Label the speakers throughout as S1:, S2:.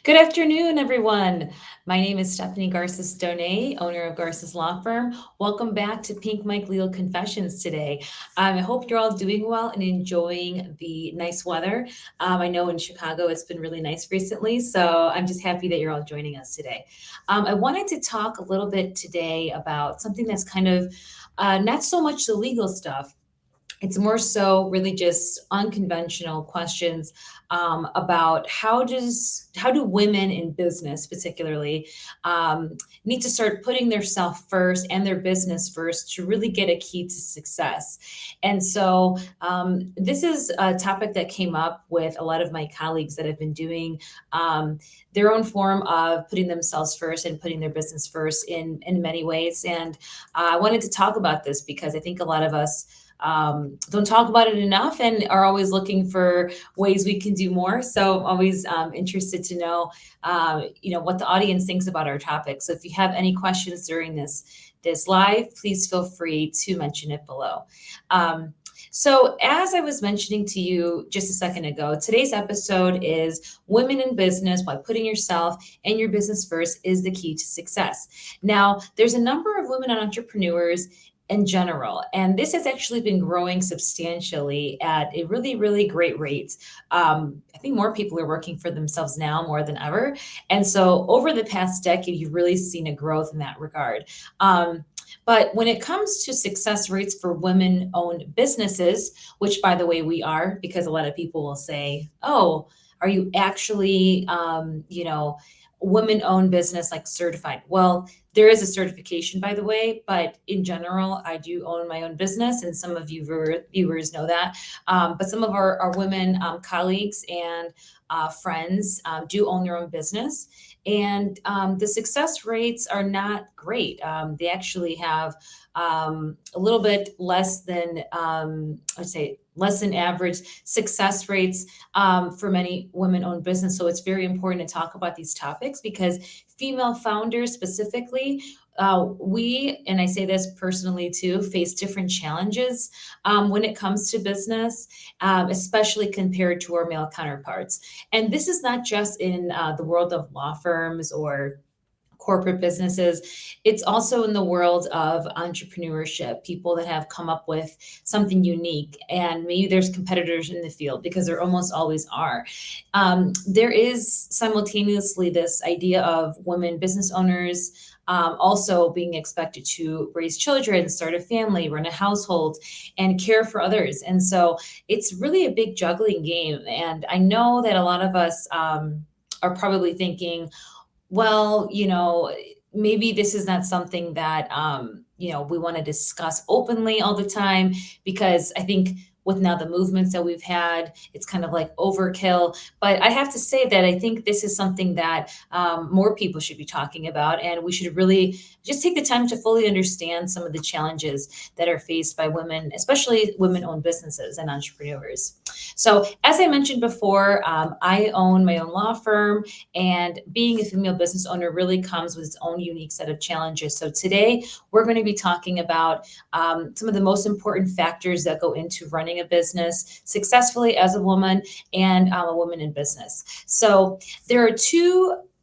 S1: Good afternoon, everyone. My name is Stephanie Garces Donay, owner of Garces Law Firm. Welcome back to Pink Mike Legal Confessions today. I hope you're all doing well and enjoying the nice weather. I know in Chicago it's been really nice recently, so I'm just happy that you're all joining us today. I wanted to talk a little bit today about something that's kind of not so much the legal stuff. It's more so really just unconventional questions about how do women in business particularly need to start putting their self first and their business first to really get a key to success. And so this is a topic that came up with a lot of my colleagues that have been doing their own form of putting themselves first and putting their business first in many ways. And I wanted to talk about this because I think a lot of us don't talk about it enough and are always looking for ways we can do more. So I'm always interested to know, what the audience thinks about our topic. So if you have any questions during this live, please feel free to mention it below. So, as I was mentioning to you just a second ago, today's episode is Women in Business, why putting yourself and your business first is the key to success. Now, there's a number of women entrepreneurs in general, and this has actually been growing substantially at a really, really great rate. I think more people are working for themselves now more than ever. And so, over the past decade, you've really seen a growth in that regard. But when it comes to success rates for women owned businesses, which by the way, we are, because a lot of people will say, oh, are you actually, women owned business like certified? Well, there is a certification, by the way, but in general, I do own my own business, and some of you viewers know that. But some of our women colleagues and friends do own their own business, and the success rates are not great. They actually have a little bit less than, I'd say, less than average success rates for many women-owned business. So it's very important to talk about these topics because female founders specifically, we, and I say this personally too, face different challenges when it comes to business, especially compared to our male counterparts. And this is not just in the world of law firms or corporate businesses. It's also in the world of entrepreneurship, people that have come up with something unique. And maybe there's competitors in the field because there almost always are. There is simultaneously this idea of women business owners. Also being expected to raise children, start a family, run a household, and care for others. And so it's really a big juggling game. And I know that a lot of us are probably thinking, well, maybe this is not something that, we want to discuss openly all the time because I think with now the movements that we've had, it's kind of like overkill. But I have to say that I think this is something that more people should be talking about, and we should really just take the time to fully understand some of the challenges that are faced by women, especially women-owned businesses and entrepreneurs. So, as I mentioned before, I own my own law firm, and being a female business owner really comes with its own unique set of challenges. So, today we're going to be talking about some of the most important factors that go into running a business successfully as a woman and a woman in business. So, there are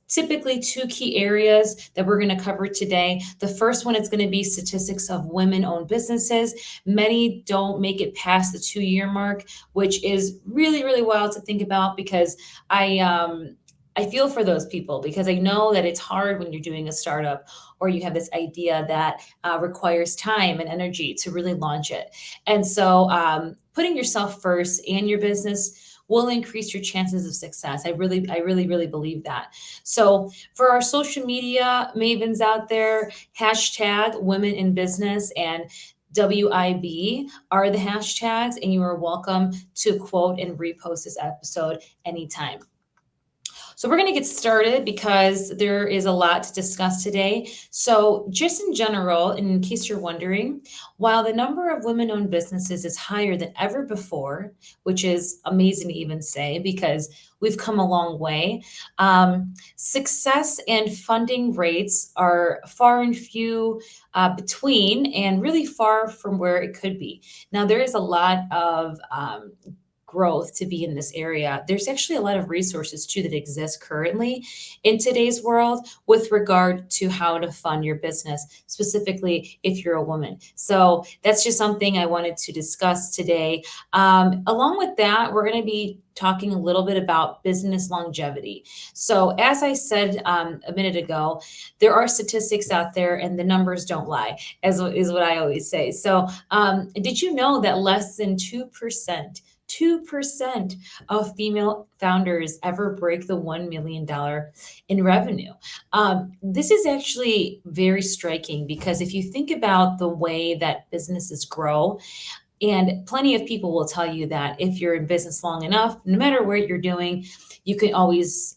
S1: typically two key areas that we're going to cover today. The first one is going to be statistics of women-owned businesses. Many don't make it past the 2-year mark, which is really, really wild to think about because I feel for those people because I know that it's hard when you're doing a startup or you have this idea that requires time and energy to really launch it. And so putting yourself first and your business will increase your chances of success. I really, really believe that. So for our social media mavens out there, hashtag women in business and WIB are the hashtags, and you are welcome to quote and repost this episode anytime. So we're going to get started because there is a lot to discuss today. So just in general, and in case you're wondering, while the number of women-owned businesses is higher than ever before, which is amazing to even say because we've come a long way, success and funding rates are far and few between and really far from where it could be. Now, there is a lot of growth to be in this area, there's actually a lot of resources too that exist currently in today's world with regard to how to fund your business, specifically if you're a woman. So that's just something I wanted to discuss today. Along with that, we're going to be talking a little bit about business longevity. So, as I said a minute ago, there are statistics out there, and the numbers don't lie, as is what I always say. So, did you know that less than 2% of female founders ever break the $1 million in revenue? This is actually very striking because if you think about the way that businesses grow, and plenty of people will tell you that if you're in business long enough, no matter what you're doing, you can always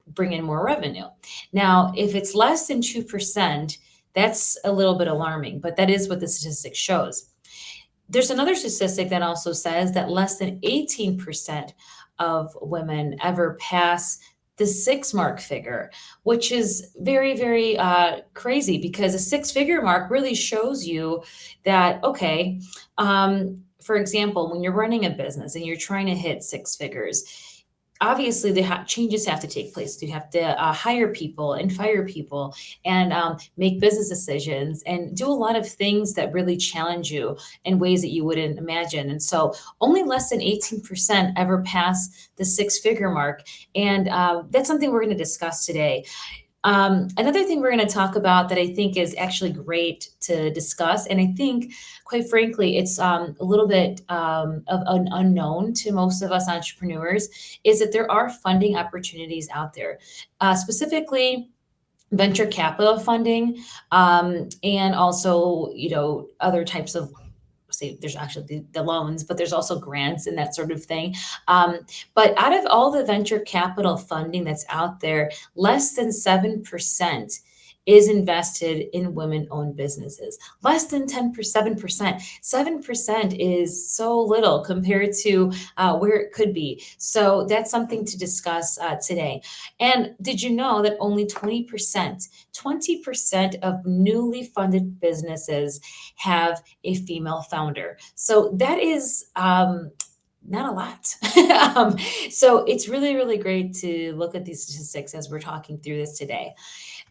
S1: bring in more revenue. Now, if it's less than 2%, that's a little bit alarming, but that is what the statistic shows. There's another statistic that also says that less than 18% of women ever pass the six-mark figure, which is very, very crazy because a six-figure mark really shows you that, okay, for example, when you're running a business and you're trying to hit six figures, obviously the changes have to take place. You have to hire people and fire people and make business decisions and do a lot of things that really challenge you in ways that you wouldn't imagine. And so only less than 18% ever pass the six-figure mark. And that's something we're going to discuss today. Another thing we're going to talk about that I think is actually great to discuss, and I think, quite frankly, it's a little bit of an unknown to most of us entrepreneurs, is that there are funding opportunities out there, specifically venture capital funding, and also, other types of, say, there's actually the loans, but there's also grants and that sort of thing. But out of all the venture capital funding that's out there, less than 7% is invested in women-owned businesses. Less than 7%. 7% is so little compared to where it could be. So that's something to discuss today. And did you know that only 20% of newly funded businesses have a female founder? So that is not a lot. So it's really, really great to look at these statistics as we're talking through this today.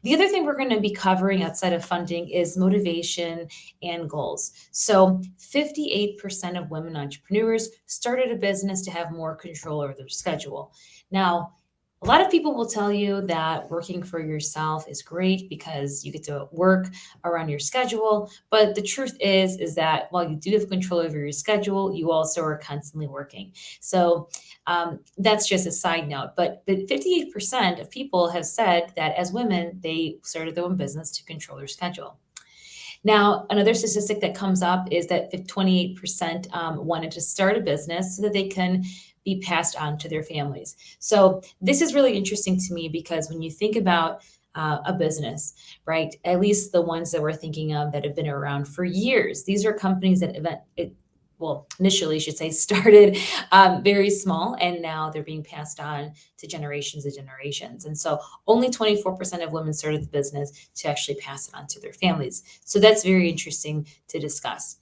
S1: The other thing we're going to be covering outside of funding is motivation and goals. So 58% of women entrepreneurs started a business to have more control over their schedule. Now, a lot of people will tell you that working for yourself is great because you get to work around your schedule. But the truth is that while you do have control over your schedule, you also are constantly working. So that's just a side note. But 58% of people have said that as women, they started their own business to control their schedule. Now, another statistic that comes up is that 28% wanted to start a business so that they can be passed on to their families. So this is really interesting to me because when you think about a business, right, at least the ones that we're thinking of that have been around for years, these are companies that initially, I should say, started very small, and now they're being passed on to generations and generations. And so only 24% of women started the business to actually pass it on to their families. So that's very interesting to discuss.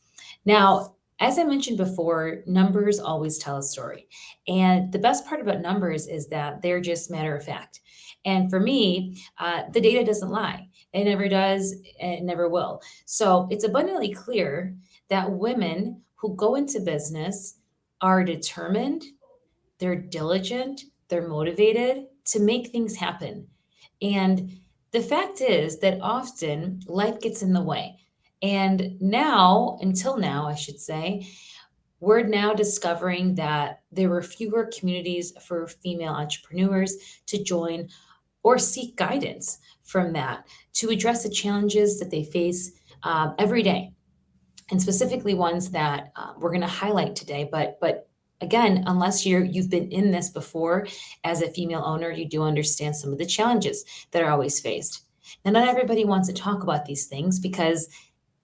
S1: Now, as I mentioned before, numbers always tell a story. And the best part about numbers is that they're just matter of fact. And for me, the data doesn't lie. It never does, and it never will. So it's abundantly clear that women who go into business are determined, they're diligent, they're motivated to make things happen. And the fact is that often life gets in the way. And until now, I should say, we're now discovering that there were fewer communities for female entrepreneurs to join or seek guidance from that to address the challenges that they face every day, and specifically ones that we're going to highlight today. But again, unless you've been in this before as a female owner, you do understand some of the challenges that are always faced. Now, not everybody wants to talk about these things because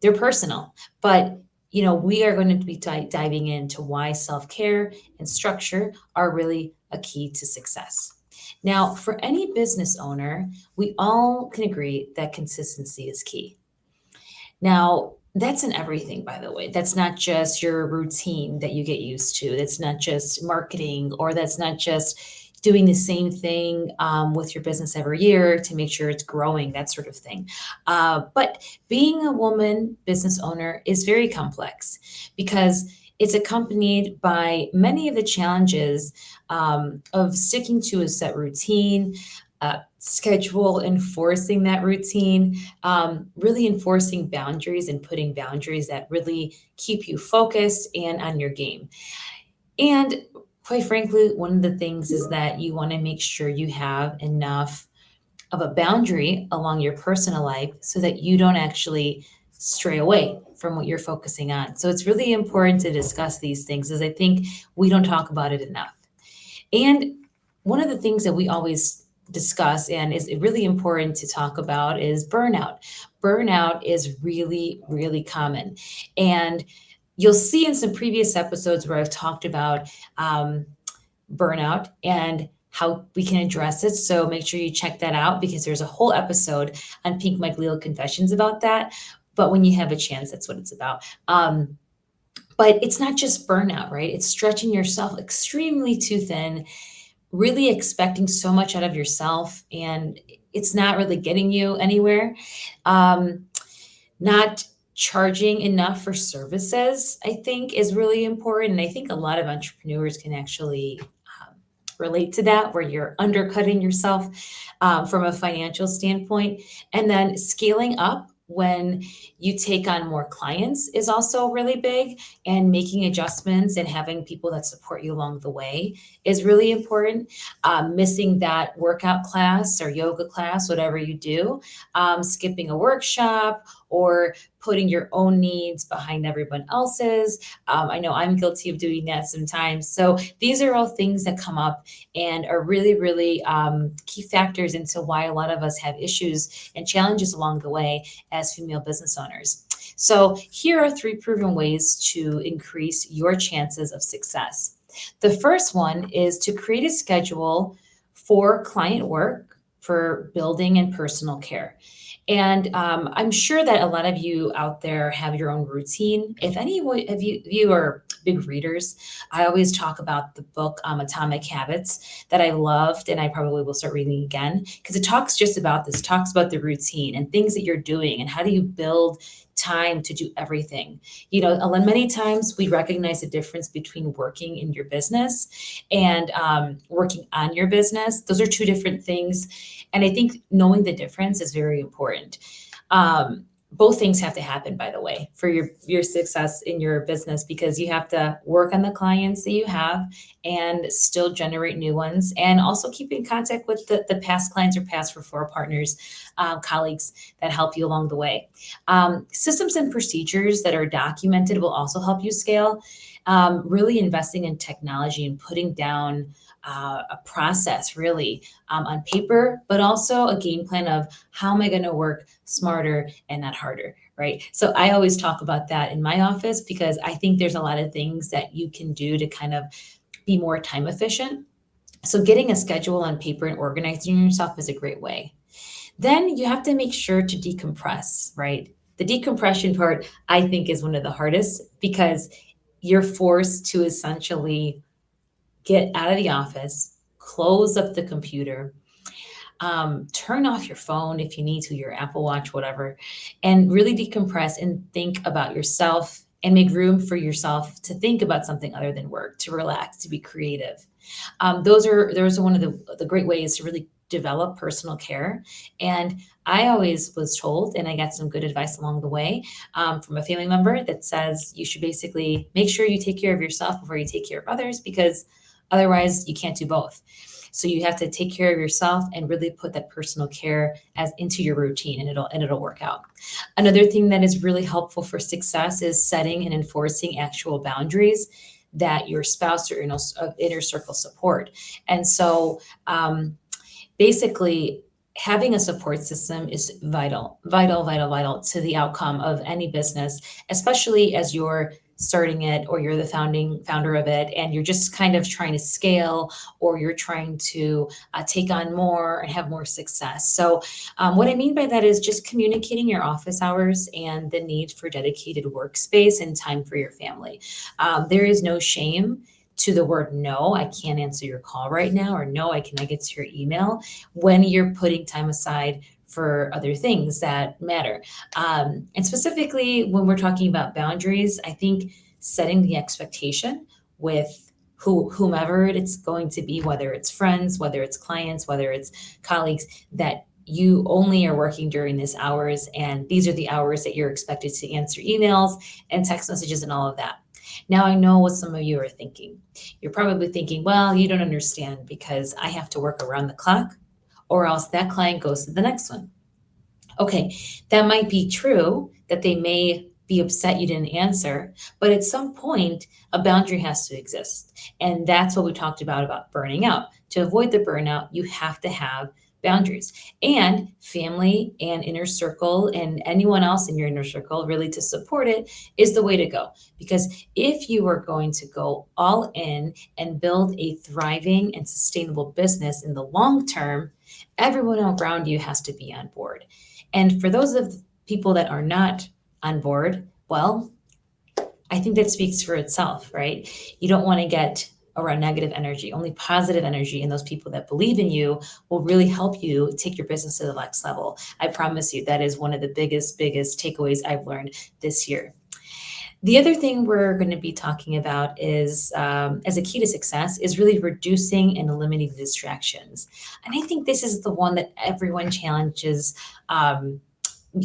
S1: they're personal, but we are going to be diving into why self-care and structure are really a key to success. Now, for any business owner, we all can agree that consistency is key. Now, That's in everything, by the way. That's not just your routine that you get used to. That's not just marketing, or that's not just doing the same thing with your business every year to make sure it's growing, that sort of thing. But being a woman business owner is very complex because it's accompanied by many of the challenges of sticking to a set routine, schedule, enforcing that routine, really enforcing boundaries and putting boundaries that really keep you focused and on your game. And quite frankly, one of the things is that you want to make sure you have enough of a boundary along your personal life so that you don't actually stray away from what you're focusing on. So it's really important to discuss these things, as I think we don't talk about it enough. And one of the things that we always discuss and is really important to talk about is burnout. Burnout is really, really common. And you'll see in some previous episodes where I've talked about burnout and how we can address it. So make sure you check that out because there's a whole episode on Pink Mike Legal Confessions about that. But when you have a chance, that's what it's about. But it's not just burnout, right? It's stretching yourself extremely too thin, really expecting so much out of yourself, and it's not really getting you anywhere. Um, Not charging enough for services, I think, is really important. And I think a lot of entrepreneurs can actually relate to that, where you're undercutting yourself from a financial standpoint. And then scaling up when you take on more clients is also really big, and making adjustments and having people that support you along the way is really important. Missing that workout class or yoga class, whatever you do, skipping a workshop, or putting your own needs behind everyone else's. I know I'm guilty of doing that sometimes. So these are all things that come up and are really, really key factors into why a lot of us have issues and challenges along the way as female business owners. So here are 3 proven ways to increase your chances of success. The first one is to create a schedule for client work, for building and personal care. And I'm sure that a lot of you out there have your own routine. If any of you are big readers, I always talk about the book Atomic Habits that I loved, and I probably will start reading again because it talks just about this, talks about the routine and things that you're doing and how do you build time to do everything. Many times we recognize the difference between working in your business and working on your business. Those are 2 different things. And I think knowing the difference is very important. Both things have to happen, by the way, for your success in your business, because you have to work on the clients that you have and still generate new ones, and also keep in contact with the past clients or past referral partners, colleagues that help you along the way. Systems and procedures that are documented will also help you scale. Really investing in technology and putting down a process really on paper, but also a game plan of how am I going to work smarter and not harder, right? So I always talk about that in my office because I think there's a lot of things that you can do to kind of be more time efficient. So getting a schedule on paper and organizing yourself is a great way. Then you have to make sure to decompress, right? The decompression part, I think, is one of the hardest because you're forced to essentially get out of the office, close up the computer, turn off your phone if you need to, your Apple Watch, whatever, and really decompress and think about yourself and make room for yourself to think about something other than work, to relax, to be creative. Those are one of the great ways to really develop personal care. And I always was told, and I got some good advice along the way from a family member that says you should basically make sure you take care of yourself before you take care of others, because otherwise you can't do both. So you have to take care of yourself and really put that personal care as into your routine, and it'll work out. Another thing that is really helpful for success is setting and enforcing actual boundaries that your spouse or inner circle support. And so basically, having a support system is vital to the outcome of any business, especially as you're starting it, or you're the founder of it, and you're just kind of trying to scale, or you're trying to take on more and have more success. So what I mean by that is just communicating your office hours and the need for dedicated workspace and time for your family. There is no shame to the word no, I can't answer your call right now, or no, I cannot get to your email, when you're putting time aside for other things that matter. And specifically, when we're talking about boundaries, I think setting the expectation with whomever it's going to be, whether it's friends, whether it's clients, whether it's colleagues, that you only are working during these hours, and these are the hours that you're expected to answer emails and text messages and all of that. Now, I know what some of you are thinking. You're probably thinking, well, you don't understand, because I have to work around the clock, or else that client goes to the next one. Okay, that might be true, that they may be upset you didn't answer, but at some point, a boundary has to exist. And that's what we talked about burning out. To avoid the burnout, you have to have boundaries. And family and inner circle and anyone else in your inner circle, really, to support it, is the way to go. Because if you are going to go all in and build a thriving and sustainable business in the long term, everyone around you has to be on board. And for those of people that are not on board, well, I think that speaks for itself, right? You don't want to get around negative energy. Only positive energy, and those people that believe in you will really help you take your business to the next level. I promise you, that is one of the biggest takeaways I've learned this year. The other thing we're going to be talking about is, as a key to success, is really reducing and eliminating distractions. And I think this is the one that everyone challenges,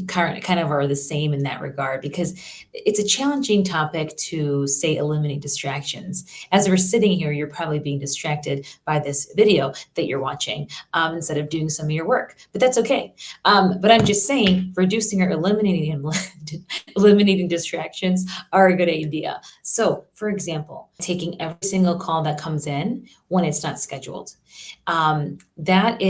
S1: kind of are the same in that regard, because it's a challenging topic to say eliminate distractions. As we're sitting here, you're probably being distracted by this video that you're watching, instead of doing some of your work, but that's okay. But I'm just saying, reducing or eliminating distractions are a good idea. So, for example, taking every single call that comes in when it's not scheduled. That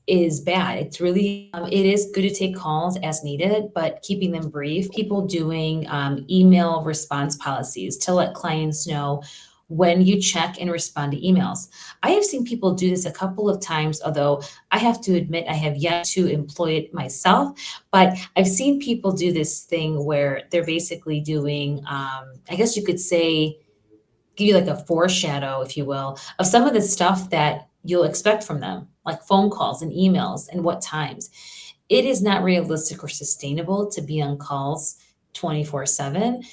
S1: is bad. It's really, it is good to take calls as needed, but keeping them brief. People doing email response policies to let clients know when you check and respond to emails. I have seen people do this a couple of times, although I have to admit I have yet to employ it myself, but I've seen people do this thing where they're basically doing, I guess you could say, give you like a foreshadow, if you will, of some of the stuff that you'll expect from them, like phone calls and emails and what times. It is not realistic or sustainable to be on calls 24/7,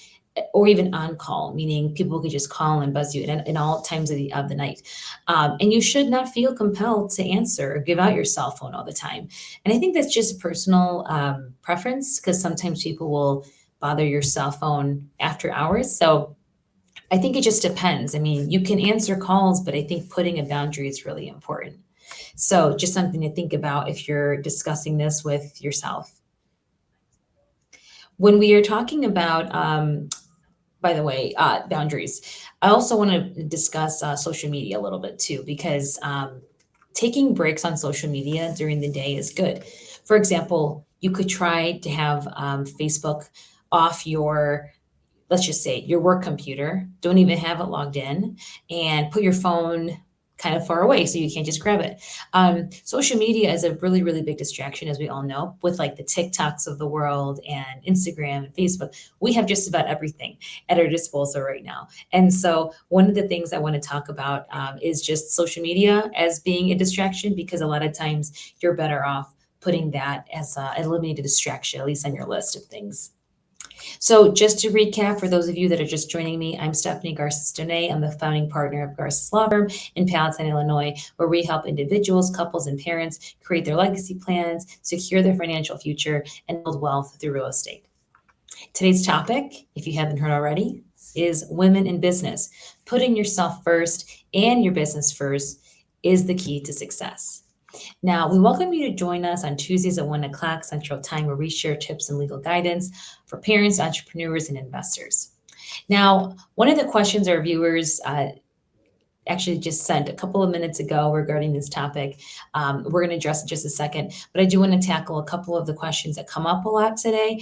S1: or even on call, meaning people could just call and buzz you in all times of the night. And you should not feel compelled to answer or give out your cell phone all the time. And I think that's just a personal preference, because sometimes people will bother your cell phone after hours. So I think it just depends. I mean, you can answer calls, but I think putting a boundary is really important. So just something to think about if you're discussing this with yourself. When we are talking about, by the way, boundaries, I also want to discuss social media a little bit too, because taking breaks on social media during the day is good. For example, you could try to have Facebook off your, let's just say, your work computer, don't even have it logged in, and put your phone kind of far away so you can't just grab it. Social media is a really big distraction, as we all know, with like the TikToks of the world and Instagram and Facebook. We have just about everything at our disposal right now. And so one of the things I want to talk about is just social media as being a distraction, because a lot of times you're better off putting that as a eliminated distraction, at least on your list of things. So just to recap, for those of you that are just joining me, I'm Stephanie Garces Donay. I'm the founding partner of Garces Law Firm in Palatine, Illinois, where we help individuals, couples, and parents create their legacy plans, secure their financial future, and build wealth through real estate. Today's topic, if you haven't heard already, is women in business. Putting yourself first and your business first is the key to success. Now, we welcome you to join us on Tuesdays at 1 o'clock Central Time, where we share tips and legal guidance for parents, entrepreneurs, and investors. Now, one of the questions our viewers actually just sent a couple of minutes ago regarding this topic. We're going to address it in just a second, but I do want to tackle a couple of the questions that come up a lot today,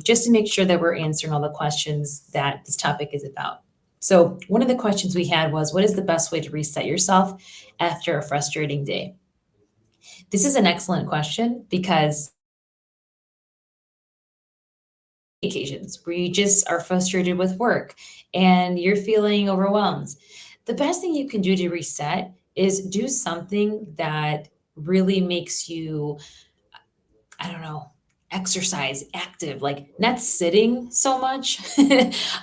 S1: just to make sure that we're answering all the questions that this topic is about. So one of the questions we had was, what is the best way to reset yourself after a frustrating day? This is an excellent question because occasions where you just are frustrated with work and you're feeling overwhelmed. The best thing you can do to reset is do something that really makes you, I don't know, exercise, active, like not sitting so much.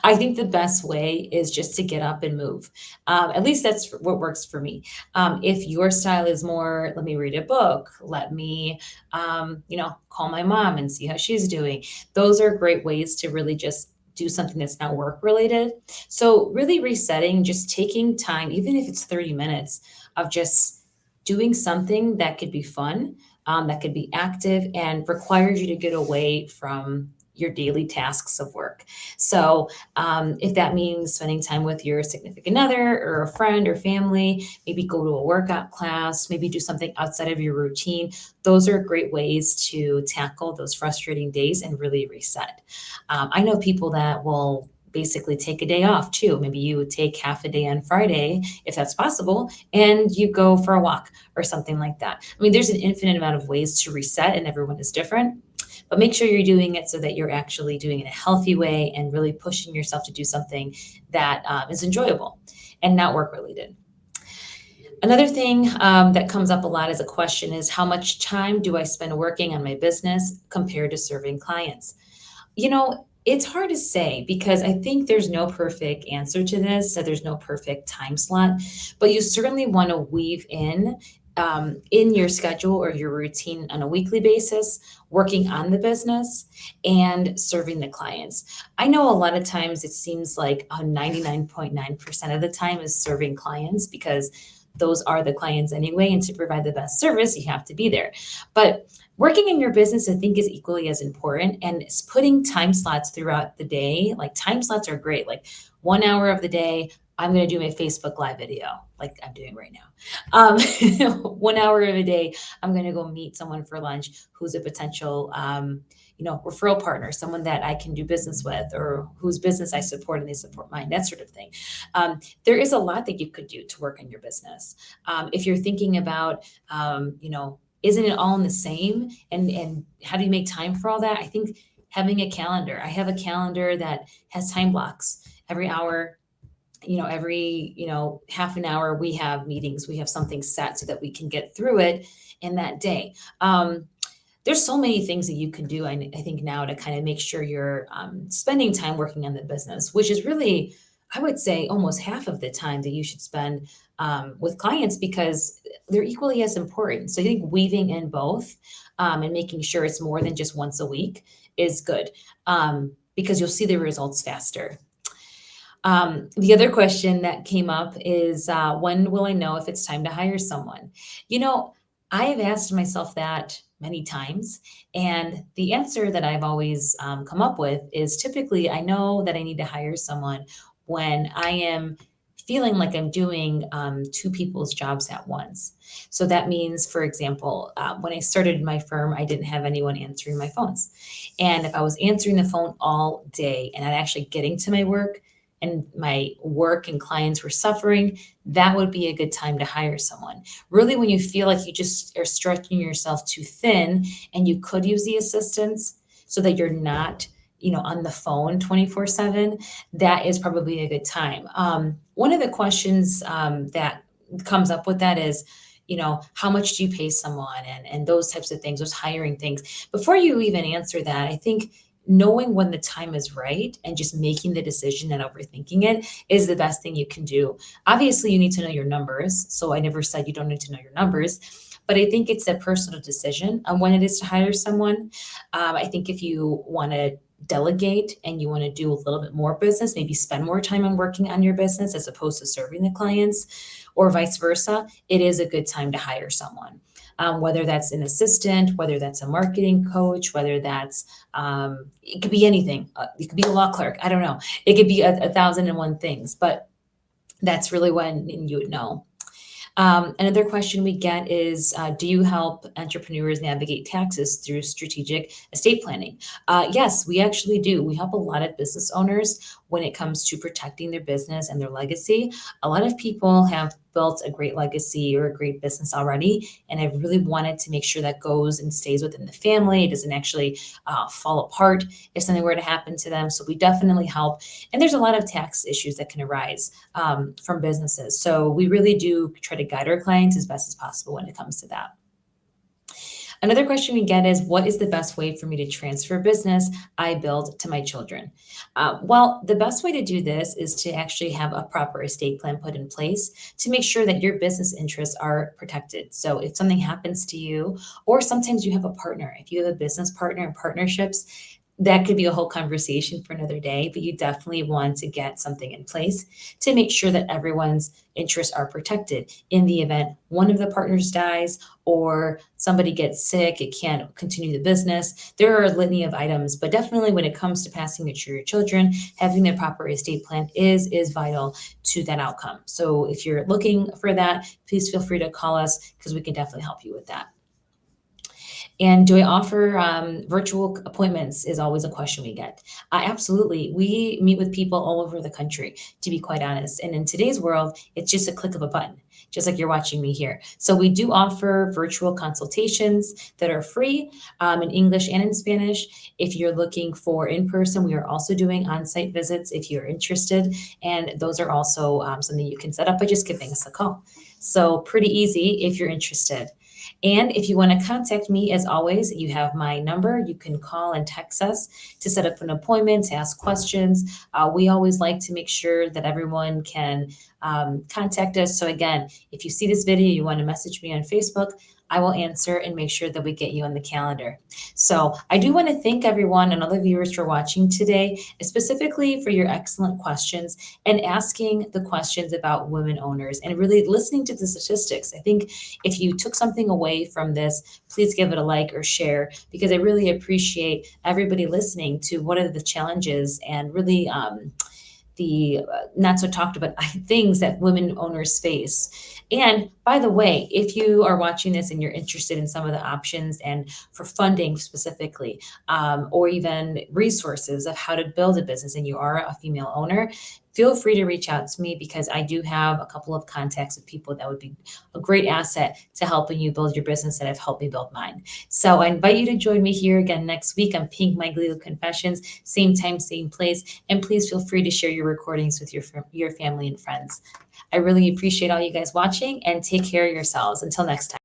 S1: I think the best way is just to get up and move. At least that's what works for me. If your style is more, let me read a book, let me, call my mom and see how she's doing. Those are great ways to really just do something that's not work related. So really resetting, just taking time, even if it's 30 minutes of just doing something that could be fun, that could be active and requires you to get away from your daily tasks of work. So, if that means spending time with your significant other or a friend or family, maybe go to a workout class, maybe do something outside of your routine, those are great ways to tackle those frustrating days and really reset. I know people that will basically take a day off too. Maybe you would take half a day on Friday, if that's possible, and you go for a walk or something like that. I mean, there's an infinite amount of ways to reset, and everyone is different. But make sure you're doing it so that you're actually doing it in a healthy way and really pushing yourself to do something that is enjoyable and not work related. Another thing that comes up a lot as a question is, how much time do I spend working on my business compared to serving clients? It's hard to say because I think there's no perfect answer to this. So there's no perfect time slot, but you certainly want to weave in your schedule or your routine on a weekly basis, working on the business and serving the clients. I know a lot of times it seems like 99.9% of the time is serving clients because those are the clients anyway. And to provide the best service, you have to be there. But working in your business, I think, is equally as important. And putting time slots throughout the day, like time slots are great. Like 1 hour of the day, I'm going to do my Facebook Live video, like I'm doing right now. 1 hour of a day, I'm going to go meet someone for lunch who's a potential, referral partner, someone that I can do business with, or whose business I support and they support mine, that sort of thing. There is a lot that you could do to work on your business. If you're thinking about, isn't it all in the same? And how do you make time for all that? I think having a calendar. I have a calendar that has time blocks. Every hour, every, half an hour, we have meetings, we have something set so that we can get through it in that day. There's so many things that you can do, I think, now to kind of make sure you're spending time working on the business, which is really, I would say, almost half of the time that you should spend with clients, because they're equally as important. So I think weaving in both and making sure it's more than just once a week is good, because you'll see the results faster. The other question that came up is, when will I know if it's time to hire someone? I have asked myself that many times, and the answer that I've always come up with is, typically I know that I need to hire someone when I am feeling like I'm doing two people's jobs at once. So that means, for example, when I started my firm, I didn't have anyone answering my phones. And if I was answering the phone all day and not actually getting to my work, and my work and clients were suffering, that would be a good time to hire someone. Really, when you feel like you just are stretching yourself too thin and you could use the assistance so that you're not, on the phone 24/7, that is probably a good time. One of the questions that comes up with that is, how much do you pay someone, and those types of things, those hiring things. Before you even answer that, I think knowing when the time is right and just making the decision and overthinking it is the best thing you can do. Obviously, you need to know your numbers. So I never said you don't need to know your numbers, but I think it's a personal decision on when it is to hire someone. I think if you want to delegate and you want to do a little bit more business, maybe spend more time on working on your business as opposed to serving the clients, or vice versa, it is a good time to hire someone. Whether that's an assistant, whether that's a marketing coach, whether that's, it could be anything. It could be a law clerk. I don't know. It could be a thousand and one things. But That's really when you would know. Another question we get is, do you help entrepreneurs navigate taxes through strategic estate planning? Yes, we actually do. We help a lot of business owners when it comes to protecting their business and their legacy. A lot of people have built a great legacy or a great business already, and I really wanted to make sure that goes and stays within the family. It doesn't actually fall apart if something were to happen to them. So we definitely help. And there's a lot of tax issues that can arise from businesses. So we really do try to guide our clients as best as possible when it comes to that. Another question we get is, what is the best way for me to transfer business I build to my children? Well, the best way to do this is to actually have a proper estate plan put in place to make sure that your business interests are protected. So if something happens to you, or sometimes you have a partner, if you have a business partner and partnerships, that could be a whole conversation for another day, but you definitely want to get something in place to make sure that everyone's interests are protected in the event one of the partners dies or somebody gets sick, it can't continue the business. There are a litany of items, but definitely when it comes to passing it to your children, having the proper estate plan is vital to that outcome. So if you're looking for that, please feel free to call us because we can definitely help you with that. And do I offer virtual appointments is always a question we get. Absolutely. We meet with people all over the country, to be quite honest. And in today's world, it's just a click of a button, just like you're watching me here. So we do offer virtual consultations that are free in English and in Spanish. If you're looking for in-person, we are also doing on-site visits if you're interested. And those are also something you can set up by just giving us a call. So pretty easy if you're interested. And if you want to contact me, as always, you have my number. You can call and text us to set up an appointment, to ask questions. We always like to make sure that everyone can contact us. So again, if you see this video, you want to message me on Facebook, I will answer and make sure that we get you on the calendar. So I do want to thank everyone and all the viewers for watching today, specifically for your excellent questions and asking the questions about women owners and really listening to the statistics. I think if you took something away from this, please give it a like or share, because I really appreciate everybody listening to what are the challenges and really the not so talked about things that women owners face. And by the way, if you are watching this and you're interested in some of the options and for funding specifically, or even resources of how to build a business and you are a female owner, feel free to reach out to me because I do have a couple of contacts of people that would be a great asset to helping you build your business that have helped me build mine. So I invite you to join me here again next week on Pink Mike Legal Confessions, same time, same place. And please feel free to share your recordings with your family and friends. I really appreciate all you guys watching and take care of yourselves. Until next time.